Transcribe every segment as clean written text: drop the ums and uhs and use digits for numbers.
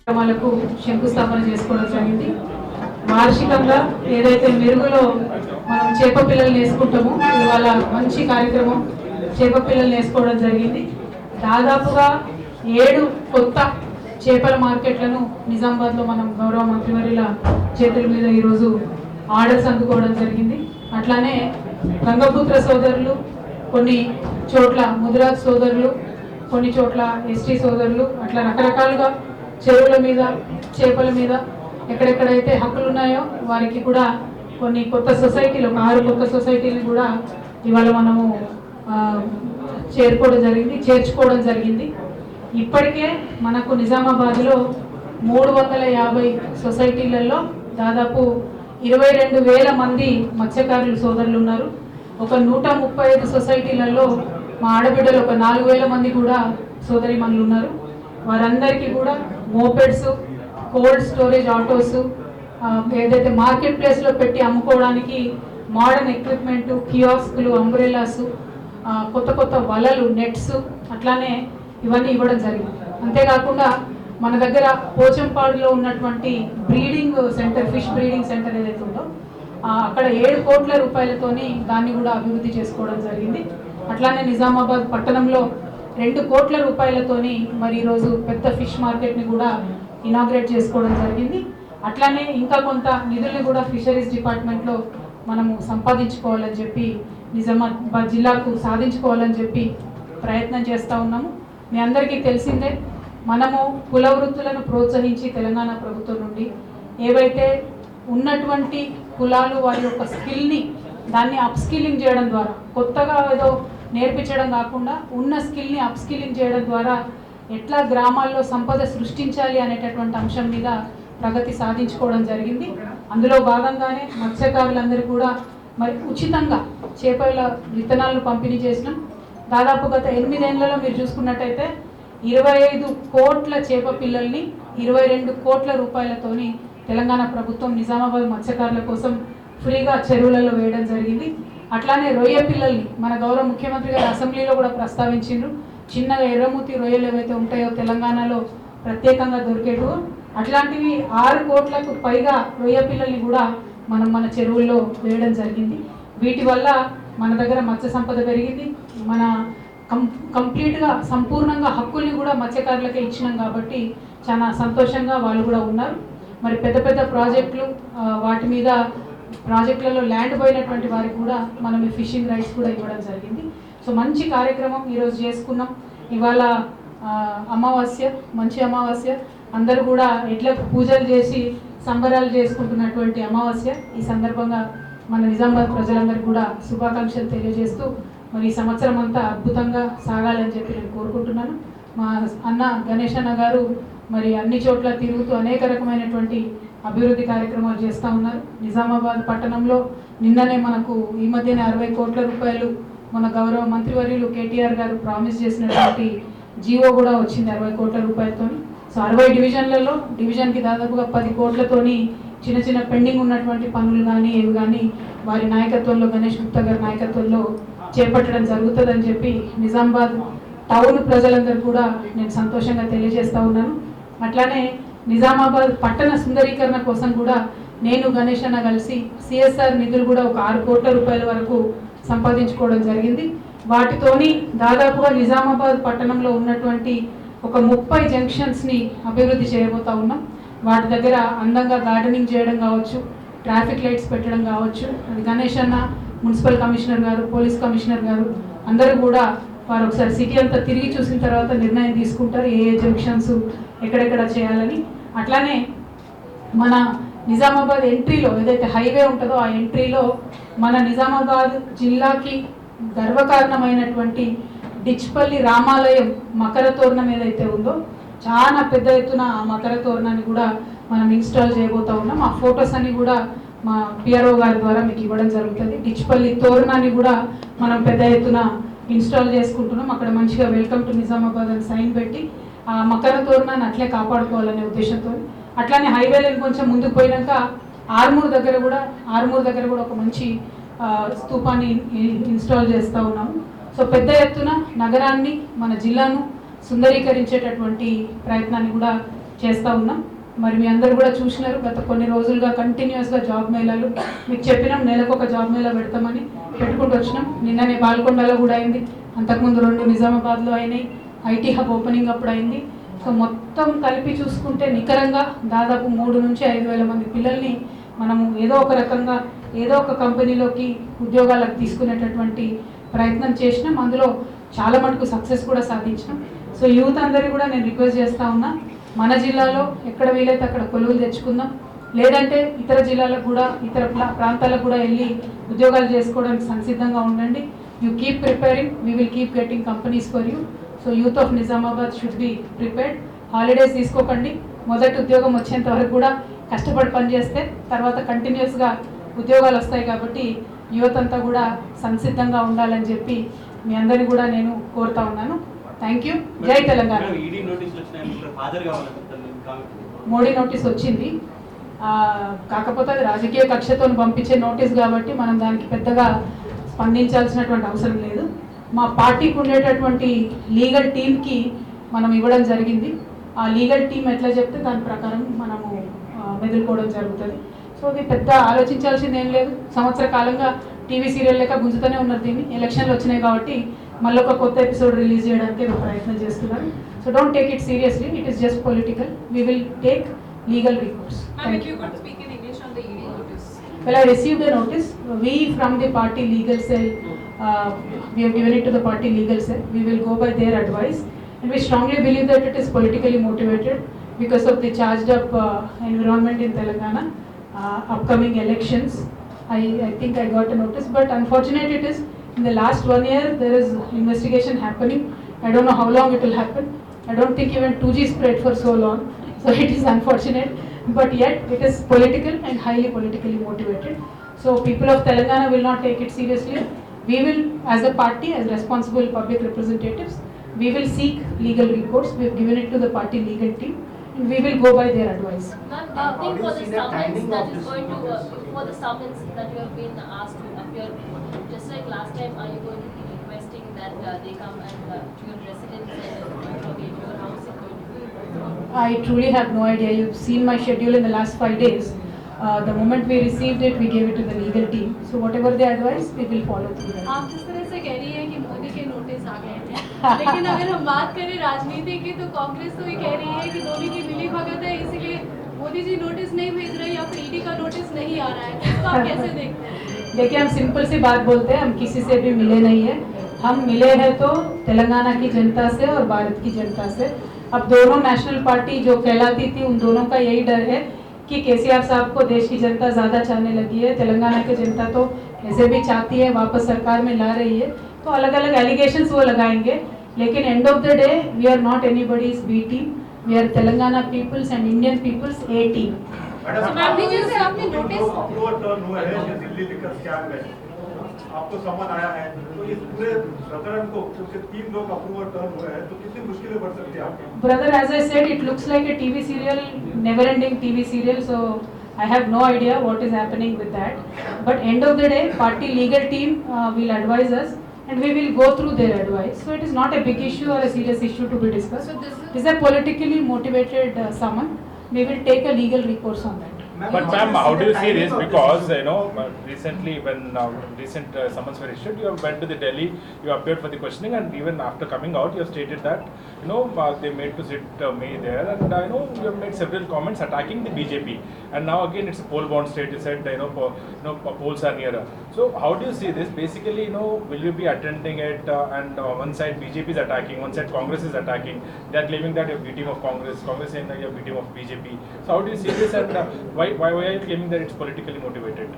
కార్యక్రమాలకు శంకుస్థాపన చేసుకోవడం జరిగింది. వార్షికంగా ఏదైతే మెరుగులో మనం చేప పిల్లలు వేసుకుంటామో ఇవాళ మంచి కార్యక్రమం చేప పిల్లలు వేసుకోవడం జరిగింది. దాదాపుగా 7 కొత్త చేపల మార్కెట్లను నిజామాబాద్లో మనం గౌరవ మంత్రివర్యుల చేతుల మీద ఈరోజు ఆర్డర్స్ అందుకోవడం జరిగింది. అట్లానే గంగపుత్ర సోదరులు, కొన్ని చోట్ల ముదిరాజ్ సోదరులు, కొన్ని చోట్ల ఎస్టీ సోదరులు, అట్లా రకరకాలుగా చెరువుల మీద చేపల మీద ఎక్కడెక్కడైతే హక్కులు ఉన్నాయో వారికి కూడా కొన్ని కొత్త సొసైటీలు, 6 కొత్త సొసైటీలు కూడా ఇవాళ మనము చేర్చుకోవడం జరిగింది. ఇప్పటికే మనకు నిజామాబాద్లో 350 సొసైటీలలో దాదాపు 22,000 మంది మత్స్యకారులు సోదరులు ఉన్నారు. ఒక 135 సొసైటీలలో మా ఆడబిడ్డలు ఒక 4,000 మంది కూడా సోదరిమణులు ఉన్నారు. వారందరికీ కూడా మోపెడ్స్, కోల్డ్ స్టోరేజ్ ఆటోస్, ఏదైతే మార్కెట్ ప్లేస్లో పెట్టి అమ్ముకోవడానికి మోడర్న్ ఎక్విప్మెంట్, కియాస్కులు, అంబ్రెల్లాస్, కొత్త కొత్త వలలు, నెట్స్, అట్లానే ఇవన్నీ ఇవ్వడం జరిగింది. అంతేకాకుండా మన దగ్గర పోచంపాడులో ఉన్నటువంటి breeding centre, fish breeding centre ఏదైతే ఉందో అక్కడ 7 కోట్ల రూపాయలతోని దాన్ని కూడా అభివృద్ధి చేసుకోవడం జరిగింది. అట్లానే నిజామాబాద్ పట్టణంలో 2 కోట్ల రూపాయలతోని మరి ఈరోజు పెద్ద ఫిష్ మార్కెట్ని కూడా ఇనాగ్రేట్ చేసుకోవడం జరిగింది. అట్లానే ఇంకా కొంత నిధుల్ని కూడా ఫిషరీస్ డిపార్ట్మెంట్లో మనము సంపాదించుకోవాలని చెప్పి, నిజామాబాద్ జిల్లాకు సాధించుకోవాలని చెప్పి ప్రయత్నం చేస్తూ ఉన్నాము. మీ అందరికీ తెలిసిందే, మనము కుల వృత్తులను ప్రోత్సహించి తెలంగాణ ప్రభుత్వం నుండి ఏవైతే ఉన్నటువంటి కులాలు వారి యొక్క స్కిల్ని దాన్ని అప్స్కిల్లింగ్ చేయడం ద్వారా, కొత్తగా ఏదో నేర్పించడం కాకుండా ఉన్న స్కిల్ని అప్స్కిల్లింగ్ చేయడం ద్వారా ఎట్లా గ్రామాల్లో సంపద సృష్టించాలి అనేటటువంటి అంశం మీద ప్రగతి సాధించుకోవడం జరిగింది. అందులో భాగంగానే మత్స్యకారులందరూ కూడా మరి ఉచితంగా చేపల విత్తనాలను పంపిణీ చేసినాం. దాదాపు గత 8 ఏళ్లలో మీరు చూసుకున్నట్టయితే 25 కోట్ల చేప పిల్లల్ని 22 కోట్ల రూపాయలతోని తెలంగాణ ప్రభుత్వం నిజామాబాద్ మత్స్యకారుల కోసం ఫ్రీగా చెరువులలో వేయడం జరిగింది. అట్లానే రొయ్య పిల్లల్ని మన గౌరవ ముఖ్యమంత్రి గారు అసెంబ్లీలో కూడా ప్రస్తావించారు. చిన్నగా ఎర్రమూతి రొయ్యలు ఏవైతే ఉంటాయో తెలంగాణలో ప్రత్యేకంగా దొరికేటు, అట్లాంటివి 6 కోట్లకు పైగా రొయ్య పిల్లల్ని కూడా మనం మన చెరువుల్లో వేయడం జరిగింది. వీటి వల్ల మన దగ్గర మత్స్య సంపద పెరిగింది. మన కంప్లీట్గా సంపూర్ణంగా హక్కుల్ని కూడా మత్స్యకారులకే ఇచ్చినాం కాబట్టి చాలా సంతోషంగా వాళ్ళు కూడా ఉన్నారు. మరి పెద్ద పెద్ద ప్రాజెక్టులు, వాటి మీద ప్రాజెక్టులలో ల్యాండ్ పోయినటువంటి వారికి కూడా మనం ఈ ఫిషింగ్ రైట్స్ కూడా ఇవ్వడం జరిగింది. సో మంచి కార్యక్రమం ఈరోజు చేసుకున్నాం. ఇవాళ అమావాస్య, మంచి అమావాస్య, అందరూ కూడా ఎట్లా పూజలు చేసి సంబరాలు చేసుకుంటున్నటువంటి అమావాస్య. ఈ సందర్భంగా మన నిజామాబాద్ ప్రజలందరికీ కూడా శుభాకాంక్షలు తెలియజేస్తూ మరి ఈ సంవత్సరం అంతా అద్భుతంగా సాగాలని చెప్పి నేను కోరుకుంటున్నాను. మా అన్న గణేష్ అన్న గారు మరి అన్ని చోట్ల తిరుగుతూ అనేక రకమైనటువంటి అభివృద్ధి కార్యక్రమాలు చేస్తూ ఉన్నారు. నిజామాబాద్ పట్టణంలో నిన్ననే మనకు ఈ మధ్యనే 60 కోట్ల రూపాయలు మన గౌరవ మంత్రివర్యులు కేటీఆర్ గారు ప్రామిస్ చేసినటువంటి జీవో కూడా వచ్చింది 60 కోట్ల రూపాయలతో. సో 60 డివిజన్లలో డివిజన్కి దాదాపుగా 10 కోట్లతోని చిన్న చిన్న పెండింగ్ ఉన్నటువంటి పనులు కానీ ఏవి కానీ వారి నాయకత్వంలో, గణేష్ గుప్తా గారి నాయకత్వంలో చేపట్టడం జరుగుతుందని చెప్పి నిజామాబాద్ టౌన్ ప్రజలందరూ కూడా నేను సంతోషంగా తెలియజేస్తూ ఉన్నాను. అట్లానే నిజామాబాద్ పట్టణ సుందరీకరణ కోసం కూడా నేను గణేష్ అన్న కలిసి సిఎస్ఆర్ నిధులు కూడా ఒక 6 కోట్ల రూపాయల వరకు సంపాదించుకోవడం జరిగింది. వాటితోని దాదాపుగా నిజామాబాద్ పట్టణంలో ఉన్నటువంటి ఒక 30 జంక్షన్స్ని అభివృద్ధి చేయబోతూ ఉన్నాం. వాటి దగ్గర అందంగా గార్డెనింగ్ చేయడం కావచ్చు, ట్రాఫిక్ లైట్స్ పెట్టడం కావచ్చు, అది గణేష్ అన్న, మున్సిపల్ కమిషనర్ గారు, పోలీస్ కమిషనర్ గారు అందరూ కూడా వారు ఒకసారి సిటీ అంతా తిరిగి చూసిన తర్వాత నిర్ణయం తీసుకుంటారు ఏ జంక్షన్స్ ఎక్కడెక్కడ చేయాలని. అట్లానే మన నిజామాబాద్ ఎంట్రీలో ఏదైతే హైవే ఉంటుందో ఆ ఎంట్రీలో మన నిజామాబాద్ జిల్లాకి గర్వకారణమైనటువంటి డిచ్పల్లి రామాలయం మకర తోరణం ఏదైతే ఉందో చాలా పెద్ద ఎత్తున ఆ మకర తోరణాన్ని కూడా మనం ఇన్స్టాల్ చేయబోతూ ఉన్నాం. ఆ ఫొటోస్ అన్ని కూడా మా పిఆర్ఓ గారి ద్వారా మీకు ఇవ్వడం జరుగుతుంది. డిచ్పల్లి తోరణాన్ని కూడా మనం పెద్ద ఎత్తున ఇన్స్టాల్ చేసుకుంటున్నాం. అక్కడ మంచిగా వెల్కమ్ టు నిజామాబాద్ అని సైన్ పెట్టి ఆ మకర తోరణాన్ని అట్లే కాపాడుకోవాలనే ఉద్దేశంతో, అట్లానే హైవేలో కొంచెం ముందుకు పోయినాక ఆర్మూర్ దగ్గర కూడా ఒక మంచి స్తూపాన్ని ఇన్స్టాల్ చేస్తూ ఉన్నాము. సో పెద్ద ఎత్తున నగరాన్ని, మన జిల్లాను సుందరీకరించేటటువంటి ప్రయత్నాన్ని కూడా చేస్తూ ఉన్నాం. మరి మీ అందరూ కూడా చూసినారు, గత కొన్ని రోజులుగా కంటిన్యూస్గా జాబ్ మేళాలు మీకు చెప్పినాం, నెలకు ఒక జాబ్ మేళా పెడతామని పెట్టుకుంటూ వచ్చినాం. నిన్ననే బాల్కొండలో కూడా అయింది, అంతకుముందు 2 నిజామాబాద్లో అయినాయి, ఐటీ హబ్ ఓపెనింగ్ అప్పుడు అయింది. సో మొత్తం కలిపి చూసుకుంటే నికరంగా దాదాపు 3 నుంచి 5,000 మంది పిల్లల్ని మనము ఏదో ఒక రకంగా ఏదో ఒక కంపెనీలోకి ఉద్యోగాలకు తీసుకునేటటువంటి ప్రయత్నం చేసినాం. అందులో చాలా మటుకు సక్సెస్ కూడా సాధించినాం. సో యూత్ అందరికీ కూడా నేను రిక్వెస్ట్ చేస్తూ ఉన్నా, మన జిల్లాలో ఎక్కడ వీలైతే అక్కడ కొలువులు తెచ్చుకుందాం, లేదంటే ఇతర జిల్లాలకు కూడా ఇతర ప్రాంతాలకు కూడా వెళ్ళి ఉద్యోగాలు చేసుకోవడానికి సంసిద్ధంగా ఉండండి. You keep preparing, we will keep getting companies for you. So youth of Nizamabad should be prepared. Holidays తీసుకోకండి, మొదటి ఉద్యోగం వచ్చేంత వరకు కూడా కష్టపడి పనిచేస్తే తర్వాత కంటిన్యూస్గా ఉద్యోగాలు వస్తాయి. కాబట్టి యువత అంతా కూడా సంసిద్ధంగా ఉండాలని చెప్పి మీ అందరినీ కూడా నేను కోరుతా ఉన్నాను. Thank you. జై తెలంగాణ. మోడీ నోటీస్ వచ్చింది, కాకపోతే అది రాజకీయ కక్షతో పంపించే నోటీస్ కాబట్టి మనం దానికి పెద్దగా స్పందించాల్సినటువంటి అవసరం లేదు. మా పార్టీకి ఉండేటటువంటి లీగల్ టీమ్కి మనం ఇవ్వడం జరిగింది. ఆ లీగల్ టీం ఎట్లా చెప్తే దాని ప్రకారం మనము మెదులుకోవడం జరుగుతుంది. సో అది పెద్ద ఆలోచించాల్సింది ఏం లేదు. సంవత్సర కాలంగా టీవీ సీరియల్ లెక్క గుంజుతూనే ఉన్నారు దీన్ని. ఎలక్షన్లు వచ్చినాయి కాబట్టి మళ్ళీ ఒక కొత్త ఎపిసోడ్ రిలీజ్ చేయడానికి ప్రయత్నం చేస్తున్నారు. So don't take it seriously, it is just political. We will take legal recourse. Ma'am, if you could speak in English on the ED notice. Well, I received a notice. We from the party legal cell, we have given it to the party legal cell. We will go by their advice, and we strongly believe that it is politically motivated because of the charged up environment in Telangana, upcoming elections. I think I got a notice, but unfortunate it is in the last 1 year there is investigation happening. I don't know how long it will happen. I don't think even 2G spread for so long. So it is unfortunate, but yet it is political and highly politically motivated. So people of Telangana will not take it seriously. We will, as a party, as responsible public representatives, we will seek legal recourse. We have given it to the party legal team, and we will go by their advice. Ma'am, do you think for the summons that is going to for the summons that you have been asked to appear before, just like last time, are you going to be requesting that they come and to your residence and interrogate your house? I truly have no idea. You've seen my schedule in the last 5 days. The moment we received it, we gave it to the legal team. So whatever they advise, we will follow through. आप जिस तरह से कह रही है कि मोदी के notice आ गए हैं, लेकिन अगर हम बात करें राजनीति की तो कांग्रेस तो ये कह रही है कि धोनी की मिली भगत है, इसीलिए मोदी जी नोटिस नहीं भेज रहे या फिर ईडी का नोटिस नहीं आ रहा है, तो इसको आप कैसे देखते हैं? देखिए, हम सिंपल सी बात बोलते हैं, हम किसी से भी मिले नहीं है. हम मिले हैं तो तेलंगाना की जनता से और भारत की जनता से. अब दोनों नेशनल पार्टी जो कहलाती थी, उन दोनों का यही डर है कि केसीआर साहब को देश की जनता ज़्यादा चाहने लगी है. तेलंगाना की जनता तो ऐसे भी चाहती है, वापस सरकार में ला रही है. तो अलग अलग एलिगेशंस वो लगाएंगे, लेकिन end of the day we are not anybody's B team. We are Telangana peoples and Indian peoples A team. जैसे आपने नोटिस दिल्ली लिकर स्कैम में आपको समन आया है, तो इस पूरे प्रकरण को क्योंकि 3 लोग अप्रूवल टर्न हुए हैं, तो कितनी मुश्किलें बढ़ सकती है आपकी? Brother, as I said, it looks like a TV serial, never-ending TV serial. So I have no idea what is happening with that. But end of the day, party legal team will advise us, and we will go through their advice. So it is not a big issue or a serious issue to be discussed. So it is a politically motivated summon. We will take a legal recourse on that. But ma'am, how do you see this? Because recently when recent summons were issued, you went to the Delhi, you appeared for the questioning, and even after coming out, you have stated that they made to sit me there, and you have made several comments attacking the BJP. And now again, it's a poll-bound state. You said polls are nearer. So how do you see this? Basically, will you be attending it? And one side BJP is attacking, one side Congress is attacking. They are claiming that you're victim of Congress. Congress saying that you're victim of BJP. So how do you see this? And why are you claiming that it's politically motivated?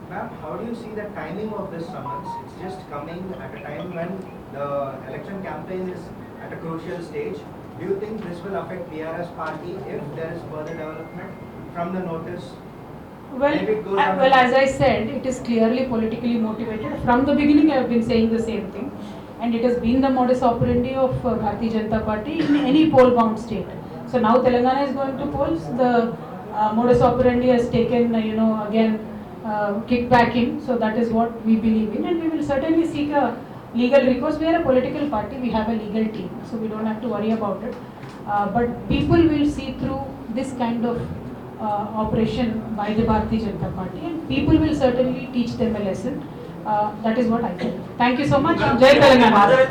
Ma'am, how do you see the timing of this summons? It's just coming at a time when the election campaign is at a crucial stage. Do you think this will affect PRS party if there is further development from the notice? Well, as I said, it is clearly politically motivated. From the beginning, I have been saying the same thing, and it has been the modus operandi of Bharatiya Janata Party in any poll-bound state. So now Telangana is going to polls. The modus operandi has taken, again kickbacking. So that is what we believe in, and we will certainly seek a legal recourse. We are a political party. We have a legal team, so we don't have to worry about it. But people will see through this kind of operation by the Bharatiya Janata Party, and people will certainly teach them a lesson. That is what I think. Thank you so much. Jai Telangana.